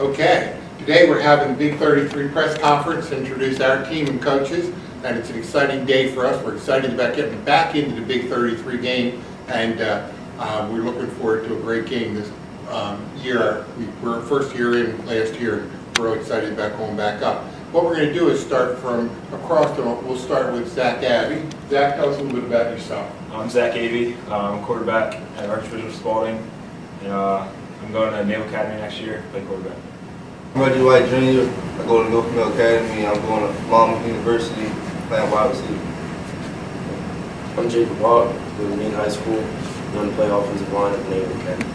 Okay, today we're having the Big 33 press conference to introduce our team and coaches, and it's an exciting day for us. We're excited about getting back into the Big 33 game, and we're looking forward to a great game this year. We're first year in last year, and we're really excited about going back up. What we're going to do is start from across the, we'll start with Zach Abbey. Zach, tell us a little bit about yourself. I'm Zach Abbey. I'm quarterback at Archbishop Spalding, and I'm going to Naval Academy next year to play quarterback. I'm Reggie White Jr. I go to North Mill Academy. I'm going to Monmouth University playing wide receiver. I'm Jacob Hawk, go to Maine High School. I'm going to play offensive line at the Naval Academy.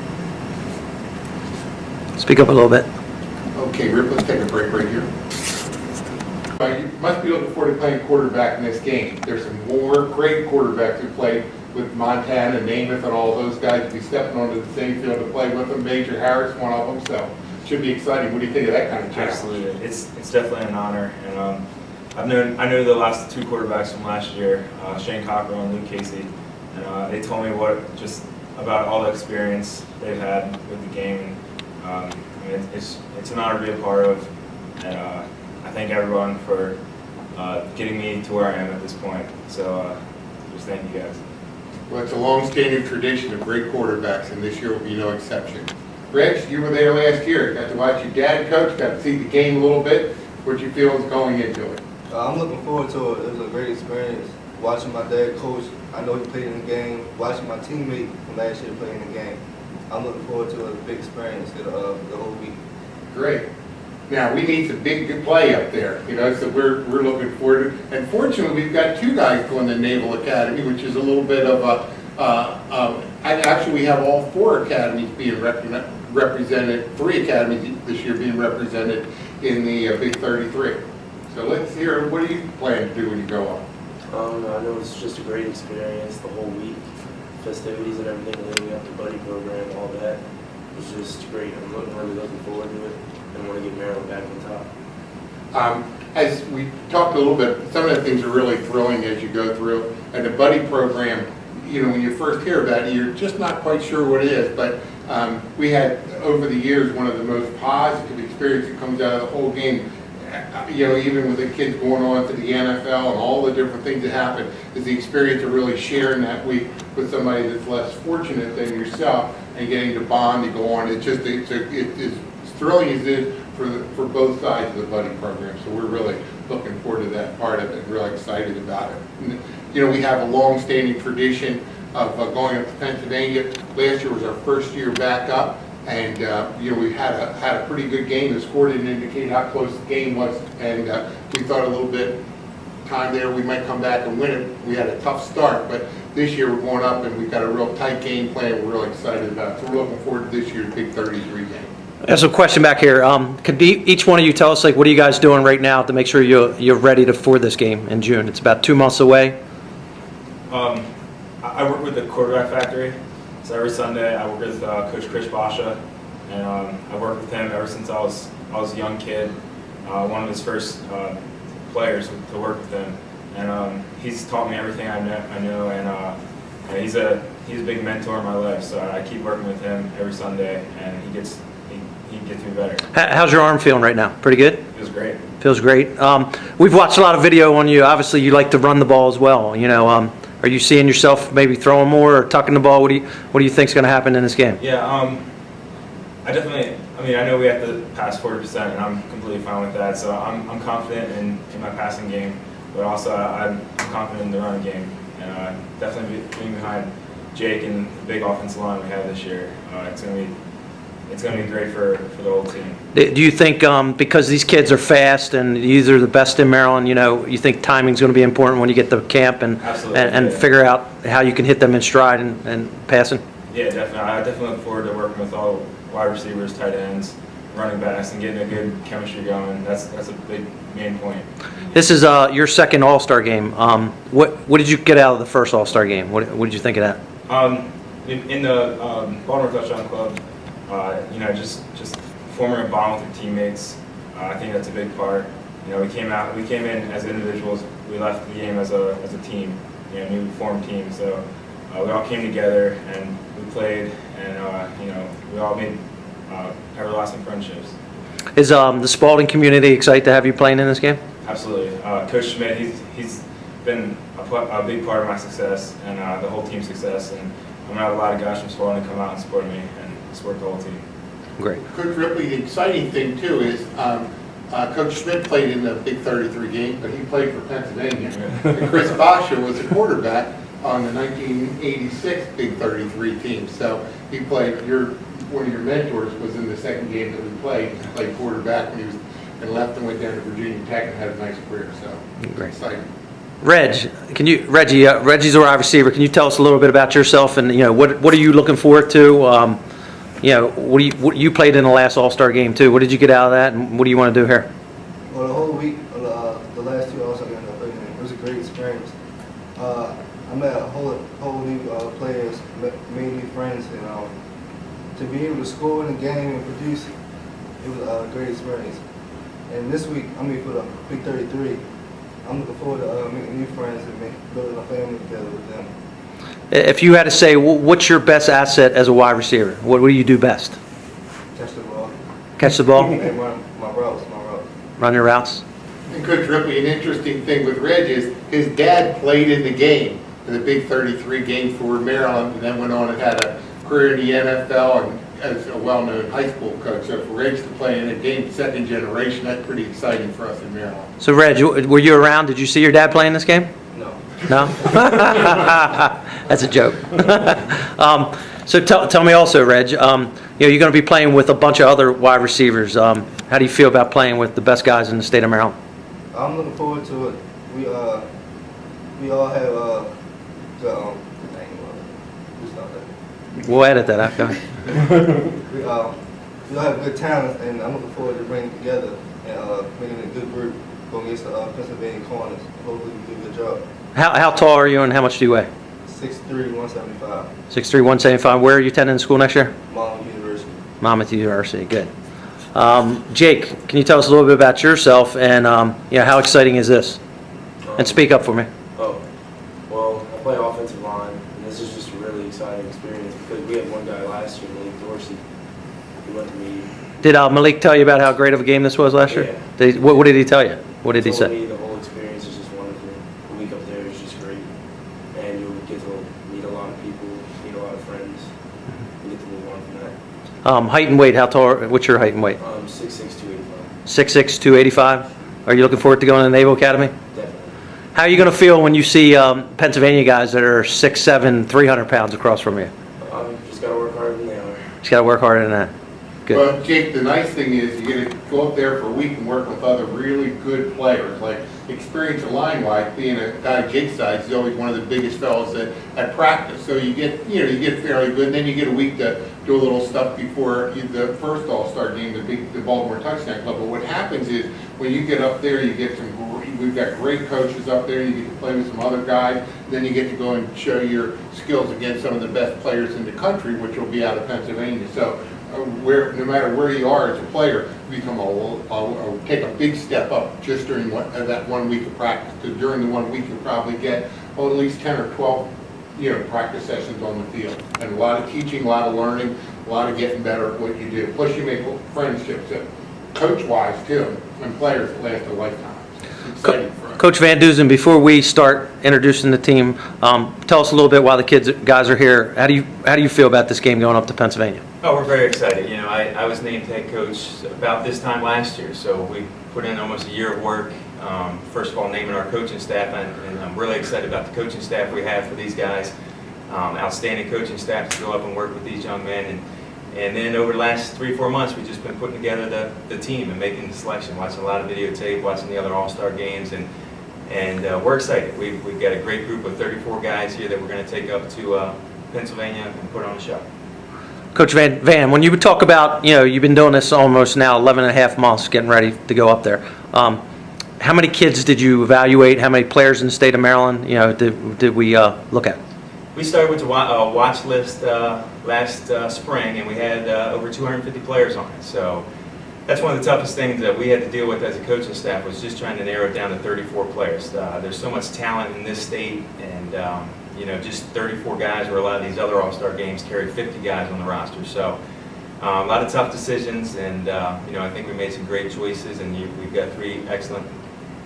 Speak up a little bit. Okay, Rip, let's take a break right here. You must be looking forward to playing quarterback in this game. There's some more great quarterbacks who played with Montana, Namath, and all those guys to be stepping onto the same field to play with them. Major Harris, one of them, so it should be exciting. What do you think of that kind of challenge? Absolutely, it's definitely an honor, and I know the last two quarterbacks from last year, Shane Cockrell and Luke Casey, and they told me just about all the experience they've had with the game. And it's an honor to be a part of, and I thank everyone for getting me to where I am at this point. So just thank you guys. Well, it's a long-standing tradition of great quarterbacks, and this year will be no exception. Reg, you were there last year. Got to watch your dad coach, got to see the game a little bit. What you feel is going into it? I'm looking forward to it. It was a great experience watching my dad coach. I know he played in the game. Watching my teammate from last year play in the game. I'm looking forward to a big experience the whole week. Great. Now, we need some big play up there, so we're looking forward to it. And fortunately, we've got two guys going to Naval Academy, which is a little bit of a, actually we have all four academies being represented, three academies this year being represented in the Big 33. So let's hear, what do you plan to do when you go up? I know it's just a great experience the whole week. Festivities and everything leading up to buddy program, all that. It's just great. I'm really looking forward to it. And want to get Maryland back on top. As we talked a little bit, some of the things are really thrilling as you go through. And the buddy program, when you first hear about it, you're just not quite sure what it is. But we had, over the years, one of the most positive experiences that comes out of the whole game, even with the kids going on to the NFL and all the different things that happen, is the experience of really sharing that week with somebody that's less fortunate than yourself and getting to bond and go on. It's just, it's thrilling as it is for both sides of the buddy program. So we're really looking forward to that part of it and really excited about it. And, we have a long-standing tradition of going up to Pennsylvania. Last year was our first year back up, and we had a pretty good game. The score didn't indicate how close the game was, and we thought a little bit time there we might come back and win it. We had a tough start, but this year we're going up and we've got a real tight game plan we're really excited about. So we're looking forward to this year's Big 33 game. There's a question back here. Could each one of you tell us, what are you guys doing right now to make sure you're ready for this game in June? It's about 2 months away. I work with the Quarterback Factory, so every Sunday I work with Coach Chris Basha, and I worked with him ever since I was a young kid, one of his first players to work with him, and he's taught me everything I know, and he's a big mentor in my life. So I keep working with him every Sunday, and he gets me better. How's your arm feeling right now? Pretty good? Feels great. Feels great. We've watched a lot of video on you. Obviously, you like to run the ball as well. Are you seeing yourself maybe throwing more or tucking the ball? What do you think is going to happen in this game? Yeah, I know we have to pass 40%, and I'm completely fine with that. So I'm confident in my passing game, but also I'm confident in the running game, and definitely being behind Jake and the big offensive line we have this year. It's going to be great for the whole team. Do you think because these kids are fast and these are the best in Maryland, you think timing's going to be important when you get to camp and figure out how you can hit them in stride and passing? Yeah, definitely. I definitely look forward to working with all wide receivers, tight ends, running backs, and getting a good chemistry going. That's a big main point. This is your second All-Star game. What did you get out of the first All-Star game? What did you think of that? In the Baltimore Touchdown Club, just forming a bond with your teammates. I think that's a big part. We came in as individuals. We left the game as a team, new formed team. So we all came together and we played, and we all made everlasting friendships. Is the Spalding community excited to have you playing in this game? Absolutely. Coach Schmidt, he's been a big part of my success and the whole team's success. And I'm going to have a lot of guys from Spalding come out and support me and support the whole team. Great. Coach Ripley, the exciting thing too is Coach Schmidt played in the Big 33 game, but he played for Pennsylvania. And Chris Basha was a quarterback on the 1986 Big 33 team. So he played, one of your mentors was in the second game that we played. He played quarterback when he was and left and went down to Virginia Tech and had a nice career. So Great. Exciting. Reggie's a wide receiver. Can you tell us a little bit about yourself and what are you looking forward to? What you played in the last All-Star game too. What did you get out of that, and what do you want to do here? Well, the whole week, the last 2 All-Star games I played in, it was a great experience. I met a whole new players, made new friends, and to be able to score in the game and produce, it was a great experience. And this week, for the Big 33, I'm looking forward to making new friends and building a family together with them. If you had to say, what's your best asset as a wide receiver? What do you do best? Catch the ball. Catch the ball? And run my routes. Run your routes? And Coach Ripley, an interesting thing with Reg is his dad played in the game, in the Big 33 game for Maryland, and then went on and had a career in the NFL and as a well-known high school coach. So for Reg to play in a game, second generation, that's pretty exciting for us in Maryland. So Reg, were you around? Did you see your dad playing this game? No. No? That's a joke. So tell me also, Reg, you're going to be playing with a bunch of other wide receivers. How do you feel about playing with the best guys in the state of Maryland? I'm looking forward to it. We all have We'll edit that out. Go ahead. we all have good talent, and I'm looking forward to bringing it together and making a good group going against the Pennsylvania corners. Hopefully we do a good job. How tall are you and how much do you weigh? 6'3", 175. 6'3", 175. Where are you attending school next year? Monmouth University. Monmouth University. Good. Jake, can you tell us a little bit about yourself and how exciting is this? And speak up for me. Well, I play offensive line, and this is just a really exciting experience because we had one guy last year, Malik Dorsey. He went to me. Did Malik tell you about how great of a game this was last year? Yeah. What did he tell you? What did he told say? me the whole experience is just wonderful. The week up there is just great, and you'll get to meet a lot of people, meet a lot of friends, and get to move on from that. Height and weight. How tall? What's your height and weight? 6'6", 285. 6'6", 285. Are you looking forward to going to the Naval Academy? Definitely. How are you going to feel when you see Pennsylvania guys that are 6'7", 300 pounds across from you? Just got to work harder than they are. Just got to work harder than that. Good. Well, Jake, the nice thing is you get to go up there for a week and work with other really good players. Like experience of line-wise, being a guy Jake's size is always one of the biggest fellows at practice. So you get fairly good. And then you get a week to do a little stuff before the first All-Star game, the Baltimore Touchdown Club. But what happens is when you get up there, you get we've got great coaches up there. You get to play with some other guys. Then you get to go and show your skills against some of the best players in the country, which will be out of Pennsylvania. So no matter where you are as a player, you take a big step up just during that 1 week of practice. Because during the 1 week, you'll probably get at least 10 or 12 practice sessions on the field. And a lot of teaching, a lot of learning, a lot of getting better at what you do. Plus you make friendships, coach-wise too, and players that last a lifetime. It's exciting for us. Coach Van Duzen, before we start introducing the team, tell us a little bit while the guys are here. How do you feel about this game going up to Pennsylvania? Oh, we're very excited. I was named head coach about this time last year, so we put in almost a year of work. First of all, naming our coaching staff, and I'm really excited about the coaching staff we have for these guys. Outstanding coaching staff to go up and work with these young men. And then over the last 3-4 months, we've just been putting together the team and making the selection, watching a lot of videotape, watching the other All-Star games, and we're excited. We've got a great group of 34 guys here that we're going to take up to Pennsylvania and put on a show. Coach Van, when you talk about, you've been doing this almost now 11 and a half months, getting ready to go up there. How many kids did you evaluate? How many players in the state of Maryland, did we look at? We started with the watch list last spring, and we had over 250 players on it. So that's one of the toughest things that we had to deal with as a coaching staff, was just trying to narrow it down to 34 players. There's so much talent in this state, and just 34 guys, where a lot of these other All-Star games carry 50 guys on the roster. So A lot of tough decisions, and I think we made some great choices, and we've got 3 excellent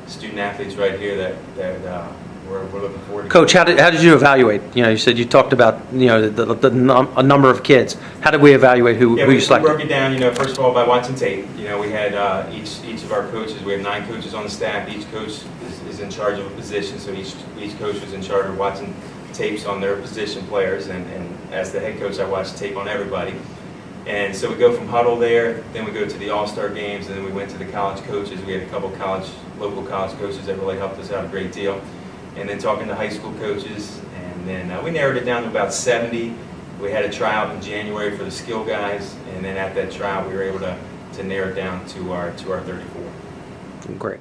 student athletes right here that we're looking forward to. Coach, how did you evaluate? You said you talked about a number of kids. How did we evaluate who Yeah, you we selected? broke it down, first of all by watching tape. We had each of our coaches, we have 9 coaches on the staff. Each coach is in charge of a position, so each coach was in charge of watching tapes on their position players, and as the head coach, I watched tape on everybody. And so we go from huddle there, then we go to the All-Star games, and then we went to the college coaches. We had a couple local college coaches that really helped us out a great deal. And then talking to high school coaches, and then we narrowed it down to about 70. We had a tryout in January for the skill guys, and then at that tryout we were able to narrow it down to our 34. Great.